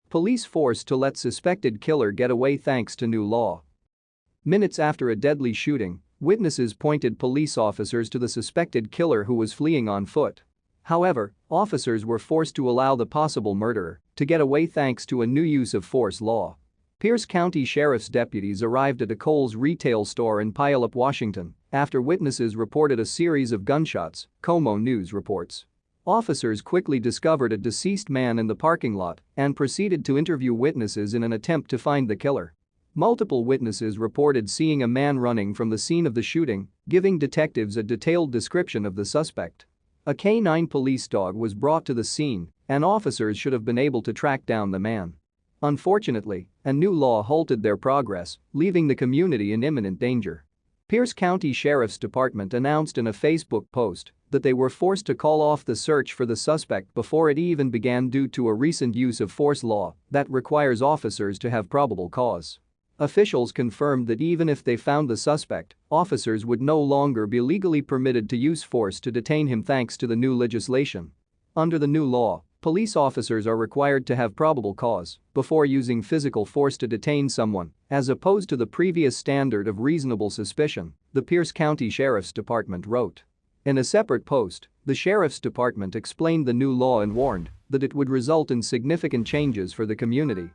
Police forced to let suspected killer get away thanks to new law. Minutes after a deadly shooting, witnesses pointed police officers to the suspected killer who was fleeing on foot. However, officers were forced to allow the possible murderer to get away thanks to a new use of force law. Pierce County Sheriff's deputies arrived at a Kohl's retail store in Puyallup, Washington, after witnesses reported a series of gunshots, Como News reports. Officers quickly discovered a deceased man in the parking lot and proceeded to interview witnesses in an attempt to find the killer. Multiple witnesses reported seeing a man running from the scene of the shooting, giving detectives a detailed description of the suspect. A K-9 police dog was brought to the scene, and officers should have been able to track down the man. Unfortunately, a new law halted their progress, leaving the community in imminent danger. Pierce County Sheriff's Department announced in a Facebook post that they were forced to call off the search for the suspect before it even began due to a recent use of force law that requires officers to have probable cause. Officials confirmed that even if they found the suspect, officers would no longer be legally permitted to use force to detain him thanks to the new legislation. Under the new law, police officers are required to have probable cause before using physical force to detain someone, as opposed to the previous standard of reasonable suspicion, the Pierce County Sheriff's Department wrote. In a separate post, the Sheriff's Department explained the new law and warned that it would result in significant changes for the community.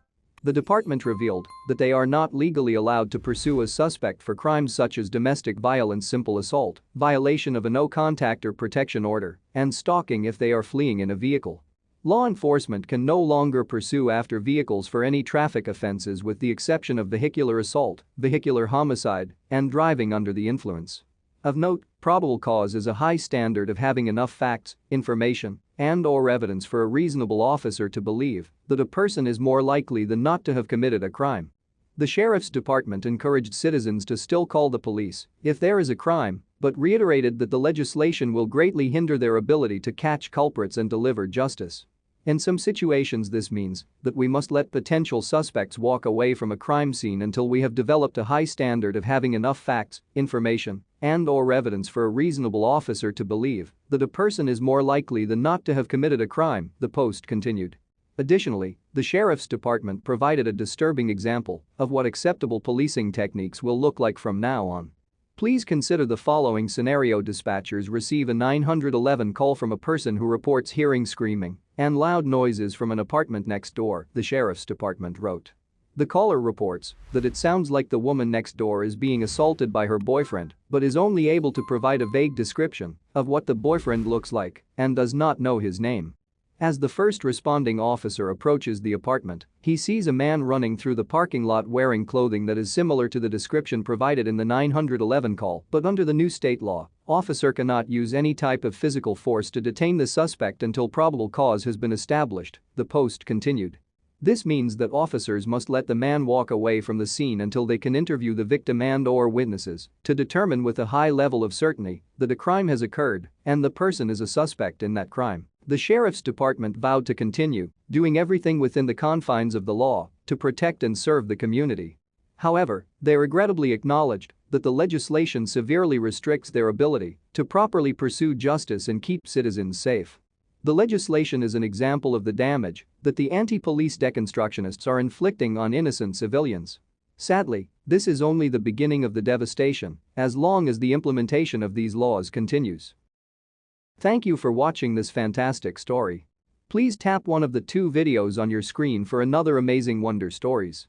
The department revealed that they are not legally allowed to pursue a suspect for crimes such as domestic violence, simple assault, violation of a no-contact or protection order, and stalking if they are fleeing in a vehicle. Law enforcement can no longer pursue after vehicles for any traffic offenses with the exception of vehicular assault, vehicular homicide, and driving under the influence. Of note, probable cause is a high standard of having enough facts, information, and/or evidence for a reasonable officer to believe that a person is more likely than not to have committed a crime. The Sheriff's Department encouraged citizens to still call the police if there is a crime, but reiterated that the legislation will greatly hinder their ability to catch culprits and deliver justice. In some situations, this means that we must let potential suspects walk away from a crime scene until we have developed a high standard of having enough facts, information, and/or evidence for a reasonable officer to believe that a person is more likely than not to have committed a crime, the post continued. Additionally, the Sheriff's Department provided a disturbing example of what acceptable policing techniques will look like from now on. Please consider the following scenario: dispatchers receive a 911 call from a person who reports hearing screaming and loud noises from an apartment next door, the Sheriff's Department wrote. The caller reports that it sounds like the woman next door is being assaulted by her boyfriend, but is only able to provide a vague description of what the boyfriend looks like and does not know his name. As the first responding officer approaches the apartment, he sees a man running through the parking lot wearing clothing that is similar to the description provided in the 911 call, but under the new state law, officer cannot use any type of physical force to detain the suspect until probable cause has been established, the post continued. This means that officers must let the man walk away from the scene until they can interview the victim and/or witnesses to determine with a high level of certainty that a crime has occurred and the person is a suspect in that crime. The Sheriff's Department vowed to continue doing everything within the confines of the law to protect and serve the community. However, they regrettably acknowledged that the legislation severely restricts their ability to properly pursue justice and keep citizens safe. The legislation is an example of the damage that the anti-police deconstructionists are inflicting on innocent civilians. Sadly, this is only the beginning of the devastation as long as the implementation of these laws continues. Thank you for watching this fantastic story. Please tap one of the 2 videos on your screen for another amazing Wonder Stories.